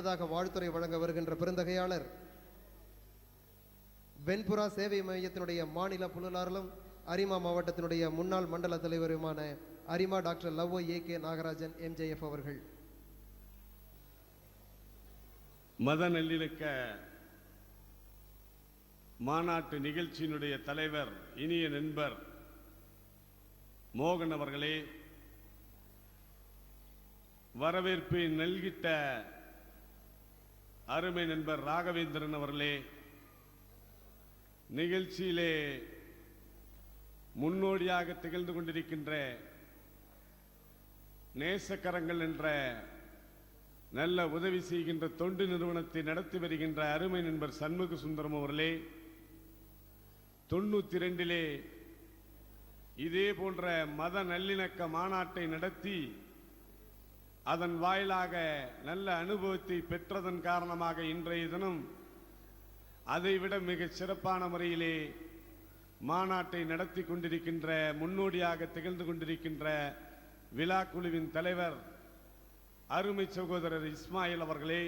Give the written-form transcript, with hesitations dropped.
வாழ்த்துறை வழங்க வருகின்ற பெருந்தகையாளர் வெண்புறா சேவை மையத்தினுடைய மாநில பொருளாளரும் அரிமா மாவட்டத்தினுடைய முன்னாள் மண்டல தலைவருமான அரிமா டாக்டர் லவ்வோ ஏ.கே. நாகராஜன் எம்ஜேஎஃப் அவர்கள். மத நல்லிணக்க மாநாட்டு நிகழ்ச்சியினுடைய தலைவர் இனிய நண்பர் மோகன் அவர்களே, வரவேற்பை நல்கிட்ட அருமை நண்பர் ராகவேந்திரன் அவர்களே, நிகழ்ச்சியிலே முன்னோடியாக திகழ்ந்து கொண்டிருக்கின்ற நேசக்கரங்கள் என்ற நல்ல உதவி செய்கின்ற தொண்டு நிறுவனத்தை நடத்தி வருகின்ற அருமை நண்பர் சண்முக சுந்தரம் அவர்களே, 92 இதே போன்ற மத நல்லிணக்க மாநாட்டை நடத்தி அதன் வாயிலாக நல்ல அனுபவத்தை பெற்றதன் காரணமாக இன்றைய தினம் அதைவிட மிக சிறப்பான முறையிலே மாநாட்டை நடத்தி கொண்டிருக்கின்ற முன்னோடியாக திகழ்ந்து கொண்டிருக்கின்ற விழா குழுவின் தலைவர் அருமை சகோதரர் இஸ்மாயில் அவர்களே,